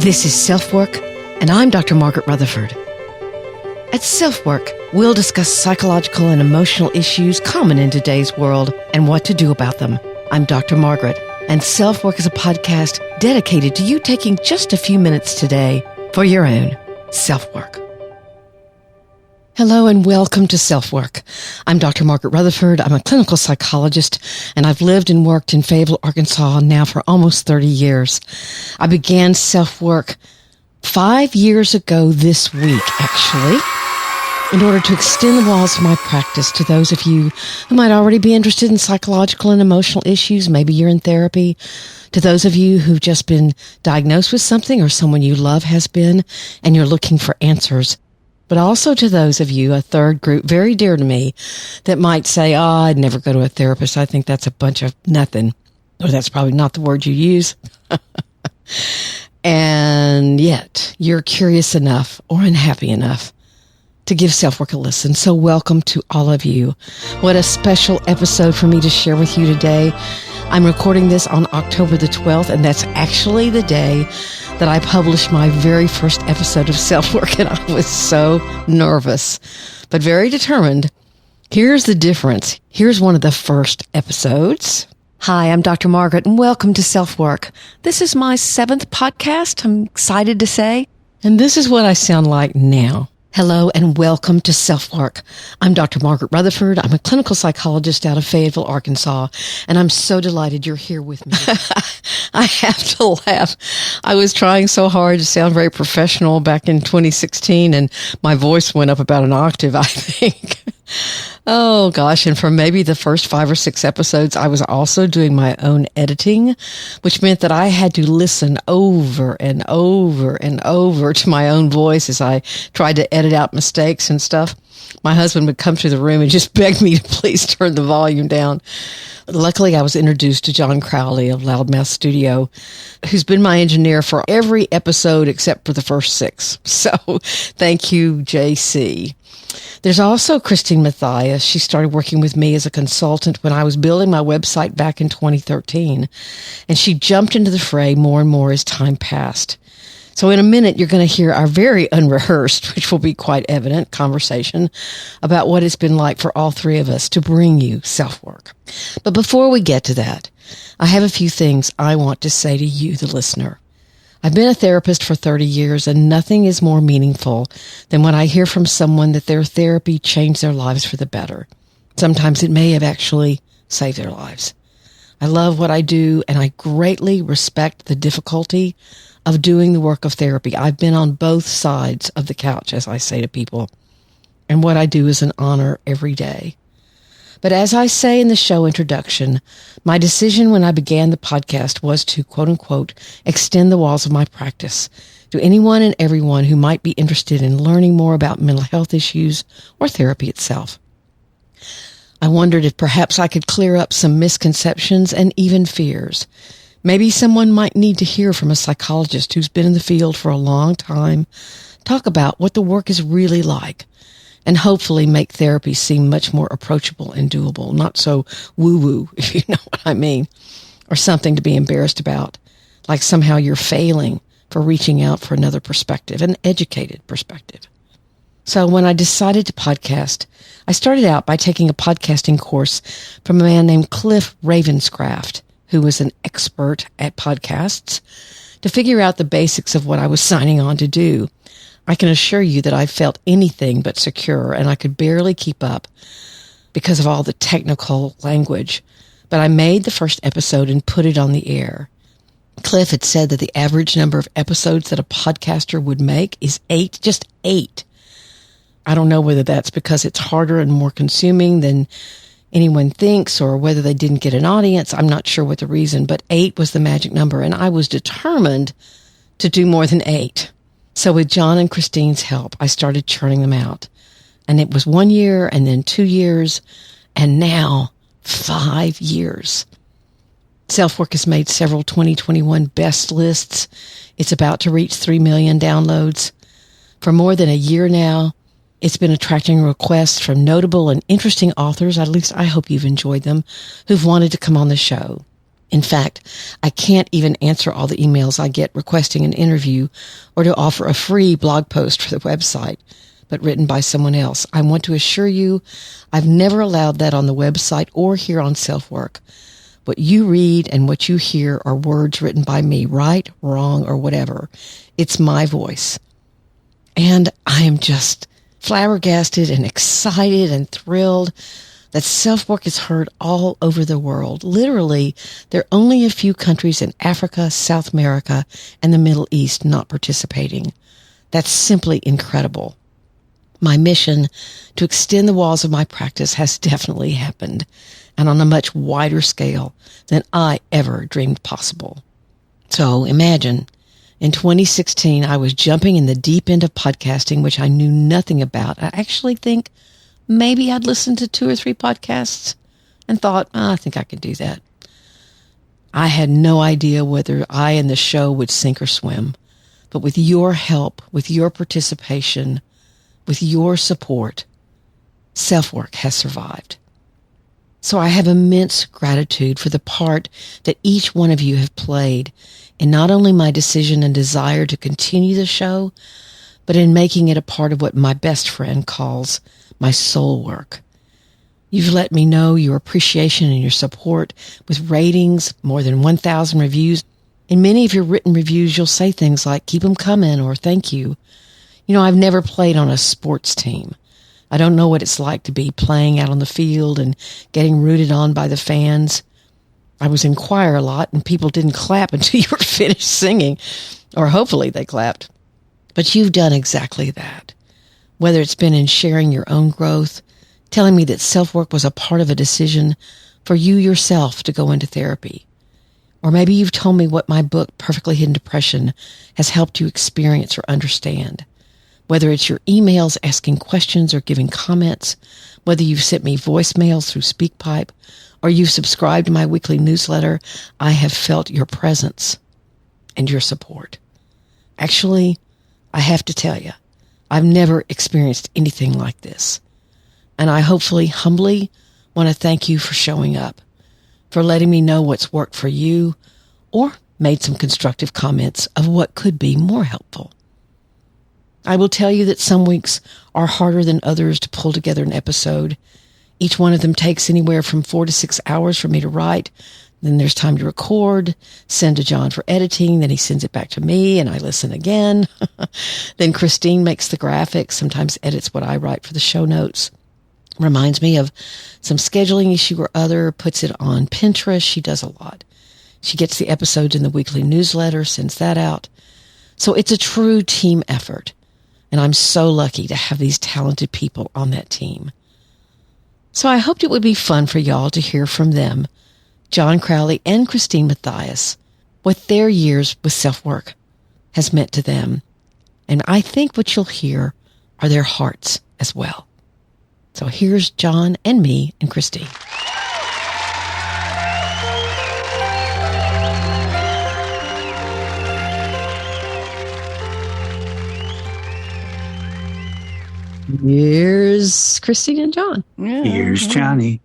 This is SelfWork, and I'm Dr. Margaret Rutherford. At SelfWork, we'll discuss psychological and emotional issues common in today's world and what to do about them. I'm Dr. Margaret, and SelfWork is a podcast dedicated to you taking just a few minutes today for your own self-work. Hello and welcome to SelfWork. I'm Dr. Margaret Rutherford. I'm a clinical psychologist, and I've lived and worked in Fayetteville, Arkansas now for almost 30 years. I began SelfWork 5 years ago this week, actually, in order to extend the walls of my practice to those of you who might already be interested in psychological and emotional issues. Maybe you're in therapy. To those of you who've just been diagnosed with something or someone you love has been, and you're looking for answers. But also to those of you, a third group very dear to me, that might say, I'd never go to a therapist. I think that's a bunch of nothing. Or that's probably not the word you use. And yet, you're curious enough or unhappy enough to give SelfWork a listen. So welcome to all of you. What a special episode for me to share with you today. I'm recording this on October the 12th, and that's actually the day that I published my very first episode of SelfWork, and I was so nervous, but very determined. Here's the difference. Here's one of the first episodes. Hi, I'm Dr. Margaret, and welcome to SelfWork. This is my 7th podcast, I'm excited to say, and this is what I sound like now. Hello and welcome to SelfWork. I'm Dr. Margaret Rutherford. I'm a clinical psychologist out of Fayetteville, Arkansas, and I'm so delighted you're here with me. I have to laugh. I was trying so hard to sound very professional back in 2016, and my voice went up about an octave, I think. Oh gosh, and for maybe the first 5 or 6 episodes, I was also doing my own editing, which meant that I had to listen over and over and over to my own voice as I tried to edit out mistakes and stuff. My husband would come through the room and just beg me to please turn the volume down. Luckily, I was introduced to John Crowley of Loudmouth Studio, who's been my engineer for every episode except for the first 6. So thank you, JC. There's also Christine Mathias. She started working with me as a consultant when I was building my website back in 2013, and she jumped into the fray more and more as time passed. So in a minute, you're going to hear our very unrehearsed, which will be quite evident, conversation about what it's been like for all three of us to bring you SelfWork. But before we get to that, I have a few things I want to say to you, the listener. I've been a therapist for 30 years, and nothing is more meaningful than when I hear from someone that their therapy changed their lives for the better. Sometimes it may have actually saved their lives. I love what I do, and I greatly respect the difficulty of doing the work of therapy. I've been on both sides of the couch, as I say to people, and what I do is an honor every day. But as I say in the show introduction, my decision when I began the podcast was to, quote unquote, extend the walls of my practice to anyone and everyone who might be interested in learning more about mental health issues or therapy itself. I wondered if perhaps I could clear up some misconceptions and even fears. Maybe someone might need to hear from a psychologist who's been in the field for a long time, talk about what the work is really like, and hopefully make therapy seem much more approachable and doable, not so woo-woo, if you know what I mean, or something to be embarrassed about, like somehow you're failing for reaching out for another perspective, an educated perspective. So when I decided to podcast, I started out by taking a podcasting course from a man named Cliff Ravenscraft, who was an expert at podcasts, to figure out the basics of what I was signing on to do. I can assure you that I felt anything but secure, and I could barely keep up because of all the technical language. But I made the first episode and put it on the air. Cliff had said that the average number of episodes that a podcaster would make is 8, just 8. I don't know whether that's because it's harder and more consuming than anyone thinks, or whether they didn't get an audience. I'm not sure what the reason, but 8 was the magic number, and I was determined to do more than 8. So with John and Christine's help, I started churning them out. And it was 1 year, and then 2 years, and now 5 years. SelfWork has made several 2021 best lists. It's about to reach 3 million downloads. For more than a year now, it's been attracting requests from notable and interesting authors, at least I hope you've enjoyed them, who've wanted to come on the show. In fact, I can't even answer all the emails I get requesting an interview or to offer a free blog post for the website, but written by someone else. I want to assure you, I've never allowed that on the website or here on SelfWork. What you read and what you hear are words written by me, right, wrong, or whatever. It's my voice. And I am just flabbergasted and excited and thrilled that SelfWork is heard all over the world. Literally, there are only a few countries in Africa, South America, and the Middle East not participating. That's simply incredible. My mission to extend the walls of my practice has definitely happened, and on a much wider scale than I ever dreamed possible. So imagine, in 2016, I was jumping in the deep end of podcasting, which I knew nothing about. I actually think maybe I'd listened to 2 or 3 podcasts and thought, I think I could do that. I had no idea whether I and the show would sink or swim, but with your help, with your participation, with your support, SelfWork has survived. So I have immense gratitude for the part that each one of you have played in not only my decision and desire to continue the show, but in making it a part of what my best friend calls my soul work. You've let me know your appreciation and your support with ratings, more than 1,000 reviews. In many of your written reviews, you'll say things like, keep them coming, or thank you. You know, I've never played on a sports team. I don't know what it's like to be playing out on the field and getting rooted on by the fans. I was in choir a lot and people didn't clap until you were finished singing, or hopefully they clapped. But you've done exactly that. Whether it's been in sharing your own growth, telling me that SelfWork was a part of a decision for you yourself to go into therapy. Or maybe you've told me what my book, Perfectly Hidden Depression, has helped you experience or understand. Whether it's your emails asking questions or giving comments, whether you've sent me voicemails through SpeakPipe, or you've subscribed to my weekly newsletter, I have felt your presence and your support. Actually, I have to tell you, I've never experienced anything like this. And I hopefully, humbly want to thank you for showing up, for letting me know what's worked for you, or made some constructive comments of what could be more helpful. I will tell you that some weeks are harder than others to pull together an episode. Each one of them takes anywhere from 4 to 6 hours for me to write. Then there's time to record, send to John for editing. Then he sends it back to me and I listen again. Then Christine makes the graphics, sometimes edits what I write for the show notes. Reminds me of some scheduling issue or other, puts it on Pinterest. She does a lot. She gets the episodes in the weekly newsletter, sends that out. So it's a true team effort. And I'm so lucky to have these talented people on that team. So I hoped it would be fun for y'all to hear from them, John Crowley and Christine Mathias, what their years with SelfWork has meant to them. And I think what you'll hear are their hearts as well. So here's John and me and Christine. Here's Christine and John. Here's Johnny.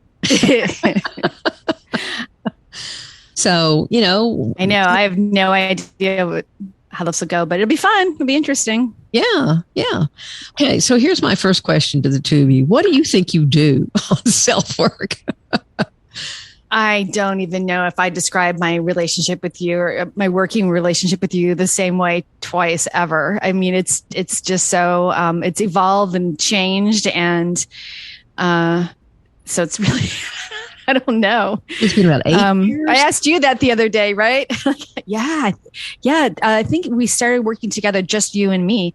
So, you know. I know. I have no idea how this will go, but it'll be fun. It'll be interesting. Yeah. Okay, so here's my first question to the two of you. What do you think you do on SelfWork? I don't even know if I describe my relationship with you or my working relationship with you the same way twice ever. I mean, it's just so, it's evolved and changed. And, so it's really, I don't know. It's been about 8 years. I asked you that the other day, right? Yeah. I think we started working together, just you and me,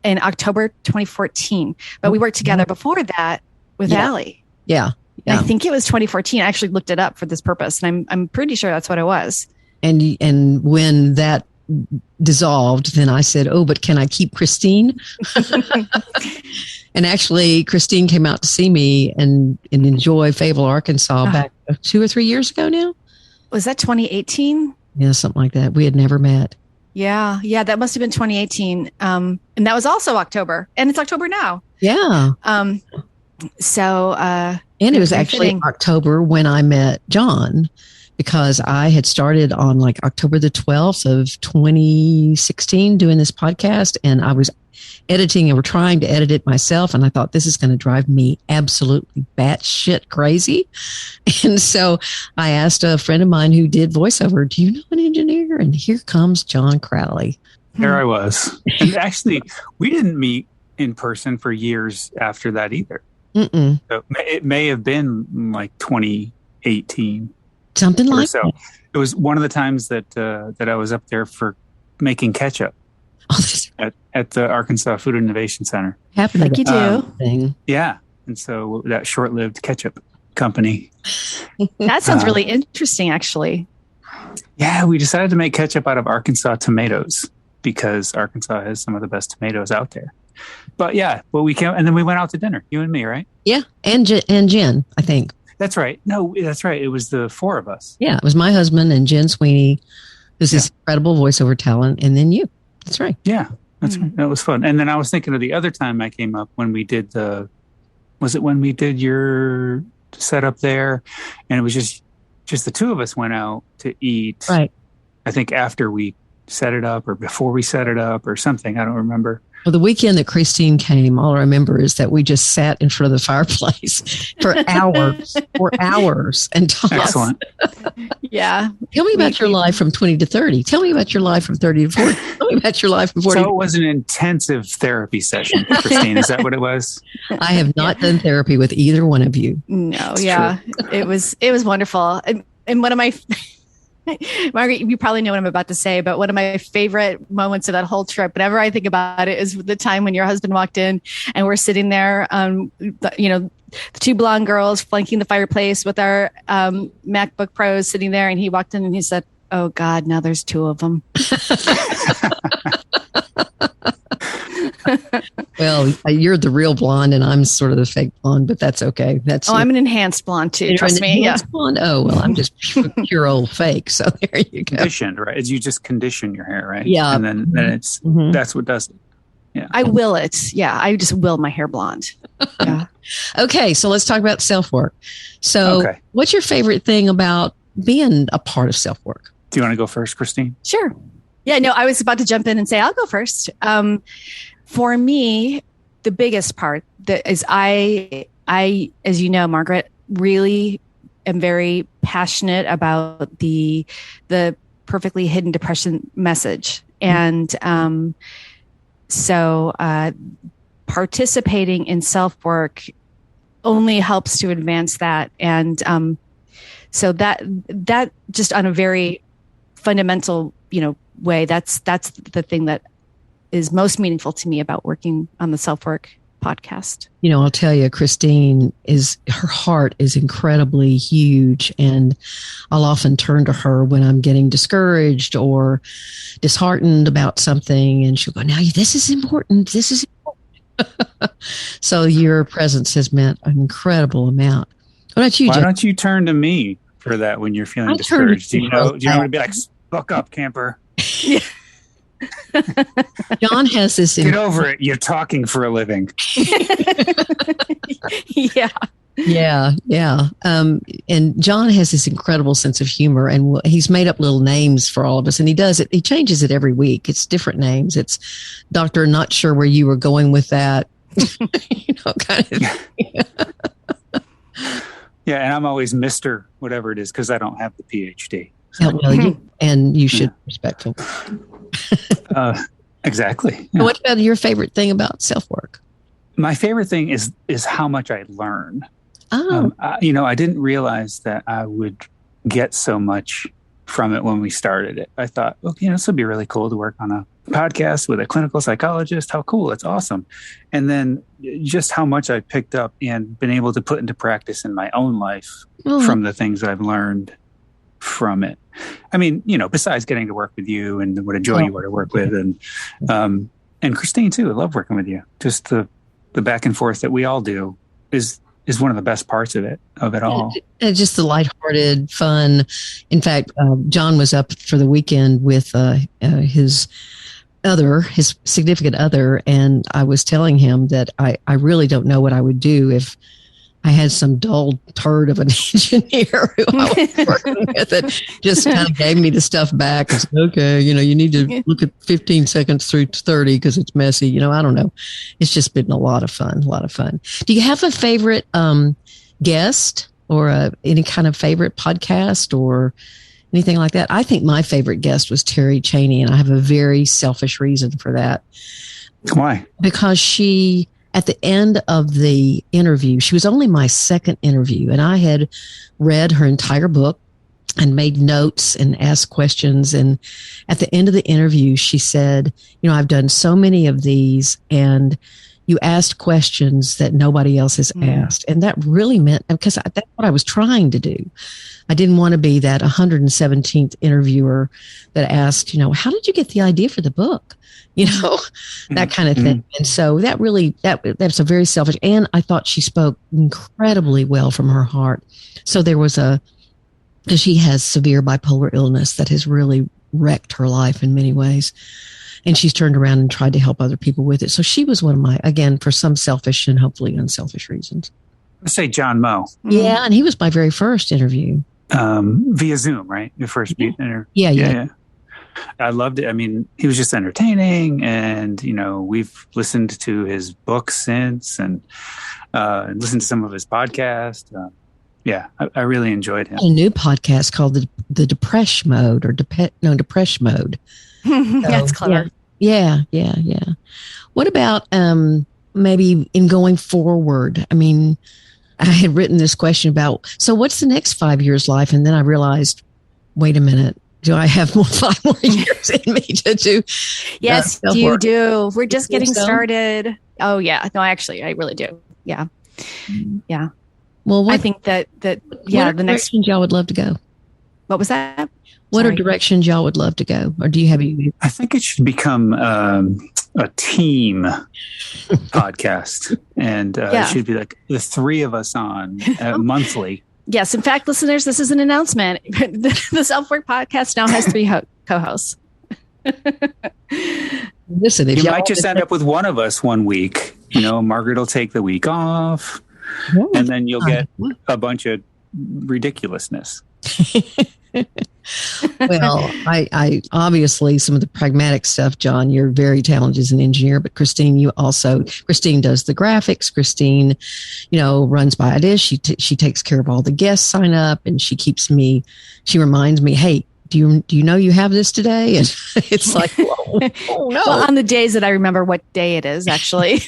in October 2014, but we worked together before that with Allie. Yeah. I think it was 2014. I actually looked it up for this purpose, and I'm pretty sure that's what it was. And when that dissolved, then I said, "Oh, but can I keep Christine?" And actually, Christine came out to see me and enjoy Fayetteville, Arkansas, back 2 or 3 years ago now. Was that 2018? Yeah, something like that. We had never met. Yeah, that must have been 2018. And that was also October, and it's October now. Yeah. So. And it was actually October when I met John, because I had started on like October the 12th of 2016 doing this podcast, and I was editing and we're trying to edit it myself. And I thought, this is going to drive me absolutely batshit crazy. And so I asked a friend of mine who did voiceover, do you know an engineer? And here comes John Crowley. There I was. And actually, we didn't meet in person for years after that either. Mm-mm. So it may have been like 2018. Something like so. that. It was one of the times that I was up there for making ketchup. At the Arkansas Food Innovation Center. Happened like you do. Thing. Yeah. And so that short-lived ketchup company. That sounds really interesting, actually. Yeah, we decided to make ketchup out of Arkansas tomatoes because Arkansas has some of the best tomatoes out there. But yeah, we came, and then we went out to dinner, you and me, right? Yeah, and Jen, I think. That's right. No, that's right. It was the four of us. Yeah, it was my husband and Jen Sweeney, who's this incredible voiceover talent, and then you. That's right. Yeah, that's right. That was fun. And then I was thinking of the other time I came up when we did was it when we did your setup there? And it was just the two of us went out to eat. Right. I think after we set it up or before we set it up or something. I don't remember. Well, the weekend that Christine came, all I remember is that we just sat in front of the fireplace for hours and talked. Excellent. Yeah. Tell me about your life from 20 to 30. Tell me about your life from 30 to 40. Tell me about your life from 40 So it was an intensive therapy session, Christine. Is that what it was? I have not done therapy with either one of you. No. That's true. It was wonderful. And one of my Margaret, you probably know what I'm about to say, but one of my favorite moments of that whole trip, whenever I think about it, is the time when your husband walked in and we're sitting there, the two blonde girls flanking the fireplace with our MacBook Pros sitting there. And he walked in and he said, "Oh God, now there's two of them." Well, you're the real blonde and I'm sort of the fake blonde, but that's okay. I'm an enhanced blonde too. Trust me. Yeah. Blonde? Oh, well, I'm just pure old fake. So there you go. Conditioned, right? You just condition your hair, right? Yeah. And then it's, that's what does it. Yeah. I will it. Yeah. I just will my hair blonde. Yeah. Okay. So let's talk about self-work. So what's your favorite thing about being a part of self-work? Do you want to go first, Christine? Sure. Yeah, no, I was about to jump in and say, I'll go first. For me, the biggest part that is I, as you know, Margaret, really am very passionate about the perfectly hidden depression message. And so participating in self-work only helps to advance that. And so that just on a very fundamental, way, that's the thing that is most meaningful to me about working on the SelfWork podcast. I'll tell you, Christine her heart is incredibly huge, and I'll often turn to her when I'm getting discouraged or disheartened about something, and she'll go, "Now this is important. This is important." So your presence has meant an incredible amount. What about you, Why Jeff? don't you turn to me for that when you're feeling discouraged? Do you know what to be like? Buck up, camper. Yeah. John has this. Get over it. You're talking for a living. Yeah. And John has this incredible sense of humor, and he's made up little names for all of us, and he does it. He changes it every week. It's different names. It's Doctor, not sure where you were going with that. Kind of. Yeah, and I'm always Mr. whatever it is because I don't have the PhD. So. Yeah, well, you should be respectful. Exactly. Yeah. What about your favorite thing about self-work? My favorite thing is how much I learn. Oh. I didn't realize that I would get so much from it when we started it. I thought, this would be really cool to work on a podcast with a clinical psychologist. How cool. It's awesome. And then just how much I picked up and been able to put into practice in my own life from the things I've learned from it. I mean, besides getting to work with you and what a joy you are to work with, and Christine too. I love working with you. Just the back and forth that we all do is one of the best parts of it all. And just the lighthearted fun. In fact, John was up for the weekend with his significant other, and I was telling him that I really don't know what I would do if I I had some dull turd of an engineer who I was working with that just kind of gave me the stuff back and said, okay, you need to look at 15 seconds through 30 because it's messy. I don't know. It's just been a lot of fun. Do you have a favorite guest or any kind of favorite podcast or anything like that? I think my favorite guest was Terry Chaney, and I have a very selfish reason for that. Why? Because she, at the end of the interview, she was only my second interview, and I had read her entire book and made notes and asked questions. And at the end of the interview, she said, I've done so many of these, and you asked questions that nobody else has asked. And that really meant, because that's what I was trying to do. I didn't want to be that 117th interviewer that asked, how did you get the idea for the book? That kind of thing. And so that's a very selfish, and I thought she spoke incredibly well from her heart. So there was because she has severe bipolar illness that has really wrecked her life in many ways. And she's turned around and tried to help other people with it. So she was one of my, again, for some selfish and hopefully unselfish reasons. Let's say John Moe. Yeah. And he was my very first interview. Via Zoom, right? Your first interview. Yeah. I loved it. I mean, he was just entertaining, and we've listened to his books since, and listened to some of his podcasts. I really enjoyed him. A new podcast called the Depresh Mode or Depresh Mode. That's clever. Yeah. What about maybe in going forward? I mean, I had written this question about, so what's the next 5 years life? And then I realized, wait a minute. Do I have 5 more years in me to do? Yes, you do. We're just getting started. Oh, yeah. No, I really do. Yeah. Yeah. Well, I think that the next directions y'all would love to go. What was that? What are directions y'all would love to go? Or do you have any? I think it should become a team podcast. And it should be like the 3 of us on monthly. Yes. In fact, listeners, this is an announcement. The SelfWork podcast now has 3 co-hosts. Listen, you might just end up with one of us one week. Margaret will take the week off, and then you'll get a bunch of ridiculousness. Well, I obviously some of the pragmatic stuff, John, you're very talented as an engineer, but Christine does the graphics. Christine, runs by ideas. She takes care of all the guests sign up, and she reminds me, hey, do you know you have this today? And it's like, oh no. Well, on the days that I remember what day it is, actually.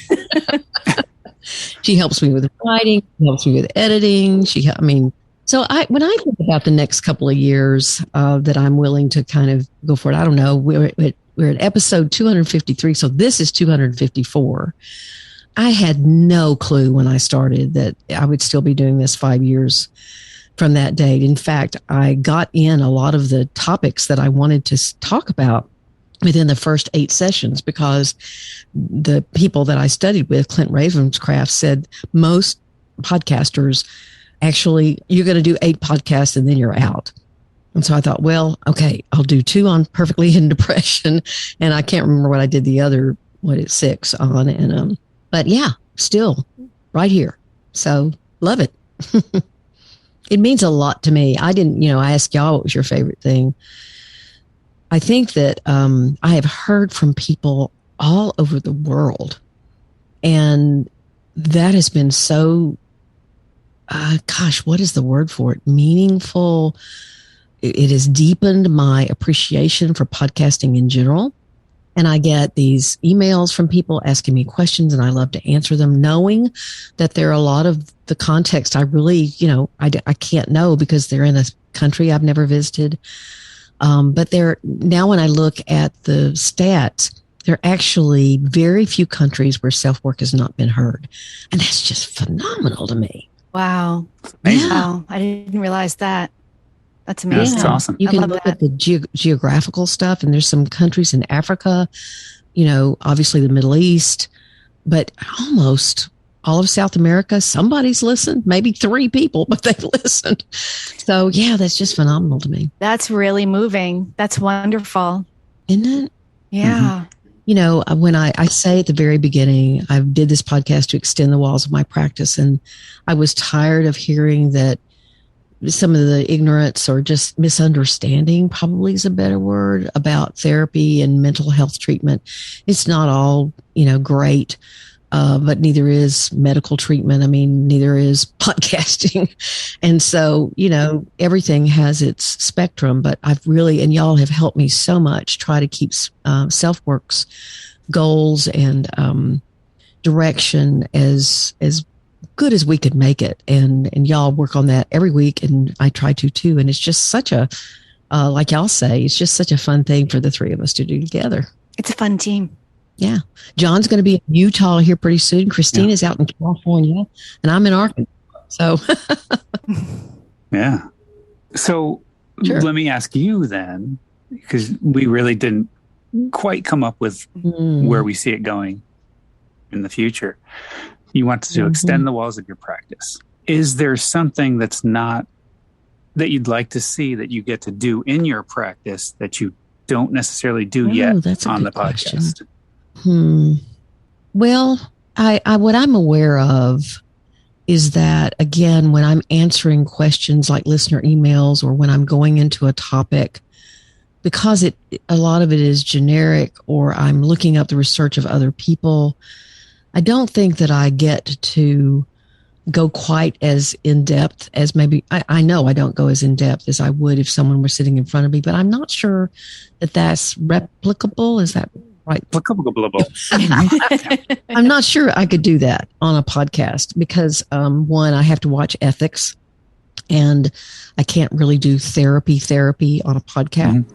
She helps me with writing, helps me with editing. So when I think about the next couple of years that I'm willing to kind of go for it, I don't know. We're at episode 253, so this is 254. I had no clue when I started that I would still be doing this 5 years from that date. In fact, I got in a lot of the topics that I wanted to talk about within the first 8 sessions, because the people that I studied with, Clint Ravenscraft, said most podcasters actually, you're going to do 8 podcasts and then you're out. And so I thought, well, okay, I'll do 2 on perfectly hidden depression. And I can't remember what I did the other, 6 on. And, but yeah, still right here. So love it. It means a lot to me. I didn't, I asked y'all what was your favorite thing. I think that, I have heard from people all over the world, and that has been so, what is the word for it? Meaningful. It has deepened my appreciation for podcasting in general. And I get these emails from people asking me questions, and I love to answer them, knowing that there are a lot of the context I really, I can't know because they're in a country I've never visited. But now when I look at the stats, there are actually very few countries where self-work has not been heard. And that's just phenomenal to me. Wow. Amazing. Wow. I didn't realize that. That's amazing. That's awesome. You can look at the geographical stuff, and there's some countries in Africa, obviously the Middle East, but almost all of South America. Somebody's listened, maybe 3 people, but they've listened. So yeah, that's just phenomenal to me. That's really moving. That's wonderful. Isn't it? Yeah. when I say at the very beginning, I did this podcast to extend the walls of my practice, and I was tired of hearing that some of the ignorance or just misunderstanding, probably is a better word, about therapy and mental health treatment. It's not all, great. But neither is medical treatment. I mean, neither is podcasting. And so, everything has its spectrum, but I've really, and y'all have helped me so much try to keep SelfWork's goals and direction as good as we could make it. And y'all work on that every week, and I try to too. And it's just such a, like y'all say, it's just such a fun thing for the three of us to do together. It's a fun team. Yeah. John's going to be in Utah here pretty soon. Christine is out in California, and I'm in Arkansas. So, yeah. So let me ask you then, because we really didn't quite come up with where we see it going in the future. You want to extend the walls of your practice. Is there something that's not, that you'd like to see that you get to do in your practice that you don't necessarily do yet on the podcast? Well, I what I'm aware of is that, again, when I'm answering questions like listener emails, or when I'm going into a topic, because a lot of it is generic, or I'm looking up the research of other people, I don't think that I get to go quite as in depth as maybe, I know I don't go as in depth as I would if someone were sitting in front of me, but I'm not sure that that's replicable. Is that right? I'm not sure I could do that on a podcast because, one, I have to watch ethics, and I can't really do therapy on a podcast.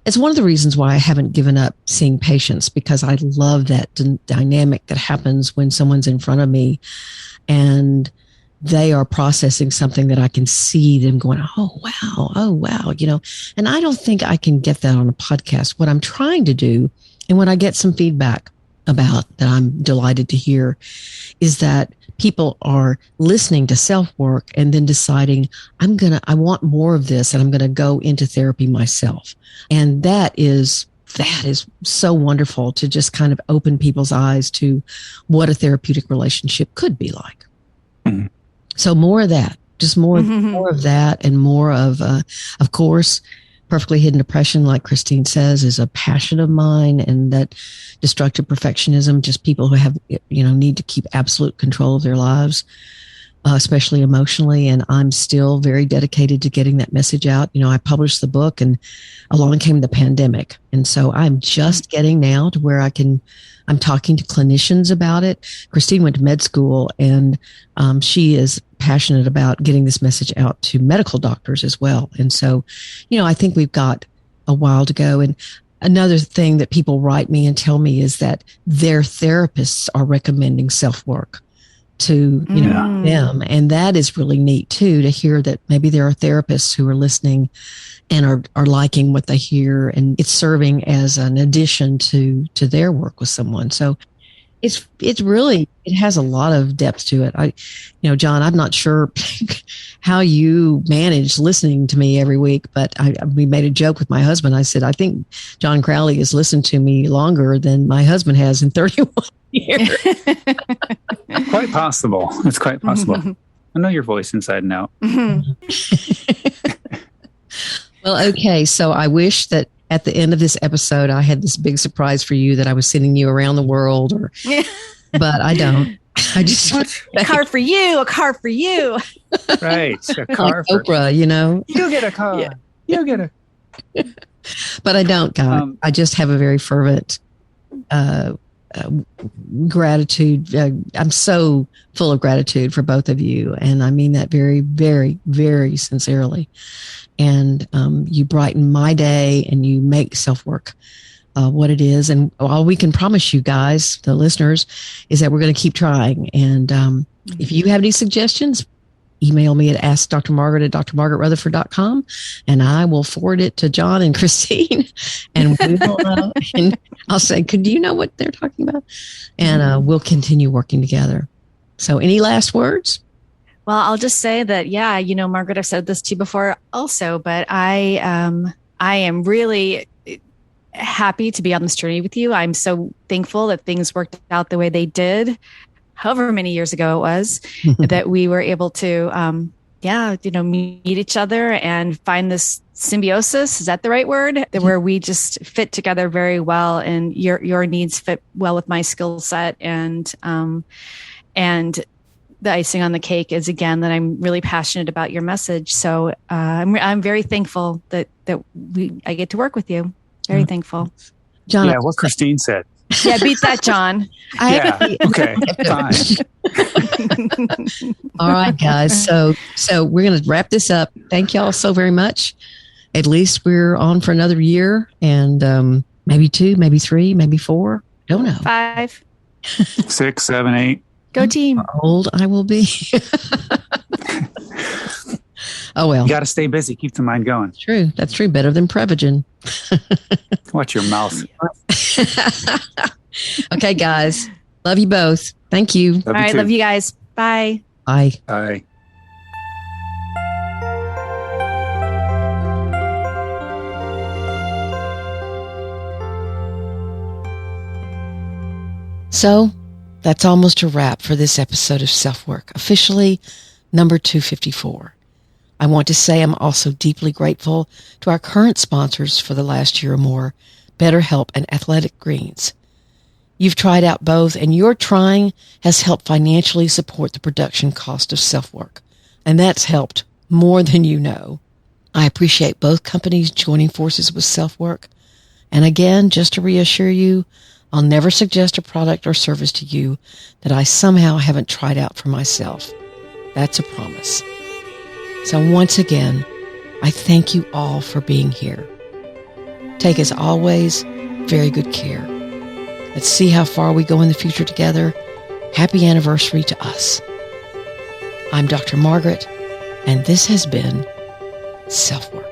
It's one of the reasons why I haven't given up seeing patients, because I love that dynamic that happens when someone's in front of me and they are processing something that I can see them going, oh, wow, and I don't think I can get that on a podcast. What I'm trying to do, and when I get some feedback about that, I'm delighted to hear, is that people are listening to SelfWork and then deciding, I want more of this, and I'm going to go into therapy myself. And that is so wonderful, to just kind of open people's eyes to what a therapeutic relationship could be like. So more of that, just more of that, and more of course, perfectly hidden depression, like Christine says, is a passion of mine, and that destructive perfectionism, just people who have, need to keep absolute control of their lives, especially emotionally. And I'm still very dedicated to getting that message out. I published the book, and along came the pandemic. And so I'm just getting now to where I'm talking to clinicians about it. Christine went to med school, and she is passionate about getting this message out to medical doctors as well. And so, I think we've got a while to go. And another thing that people write me and tell me is that their therapists are recommending SelfWork to, them. And that is really neat too, to hear that maybe there are therapists who are listening and are liking what they hear, and it's serving as an addition to their work with someone. So it's really, it has a lot of depth to it. John, I'm not sure how you manage listening to me every week, but we made a joke with my husband. I said, I think John Crowley has listened to me longer than my husband has in 31 years. Quite possible. It's quite possible. I know your voice inside and out. Well, okay. So I wish that at the end of this episode, I had this big surprise for you that I was sending you around the world, but I don't. I just a car for you, a car for you. Right, a car like for Oprah. You get a car. Yeah. You get a. But I don't, God. I just have a very fervent gratitude. I'm so full of gratitude for both of you, and I mean that very, very, very sincerely. And you brighten my day, and you make SelfWork what it is. And all we can promise you guys, the listeners, is that we're going to keep trying. And if you have any suggestions, email me at askdrmargaret@drmargaretrutherford.com, and I will forward it to John and Christine. And we will, and I'll say, do you know what they're talking about? And we'll continue working together. So any last words? Well, I'll just say that, Margaret, I've said this to you before also, but I am really happy to be on this journey with you. I'm so thankful that things worked out the way they did, however many years ago it was, that we were able to, meet each other and find this symbiosis. Is that the right word? Where we just fit together very well, and your needs fit well with my skill set. And the icing on the cake is, again, that I'm really passionate about your message. So I'm very thankful that I get to work with you. Very thankful. John. Yeah, what Christine said. Yeah, beat that, John. Okay, fine. All right, guys. So we're going to wrap this up. Thank y'all so very much. At least we're on for another year, and maybe 2, maybe 3, maybe 4. Don't know. 5, 6, 7, 8. Go team. How old I will be. Oh, well. You got to stay busy. Keep the mind going. True. That's true. Better than Prevagen. Watch your mouth. Okay, guys. Love you both. Thank you. All right. Love you guys. Bye. Bye. Bye. So that's almost a wrap for this episode of SelfWork, officially number 254. I want to say I'm also deeply grateful to our current sponsors for the last year or more, BetterHelp and Athletic Greens. You've tried out both, and your trying has helped financially support the production cost of SelfWork, and that's helped more than you know. I appreciate both companies joining forces with SelfWork, and again, just to reassure you, I'll never suggest a product or service to you that I somehow haven't tried out for myself. That's a promise. So once again, I thank you all for being here. Take, as always, very good care. Let's see how far we go in the future together. Happy anniversary to us. I'm Dr. Margaret, and this has been SelfWork.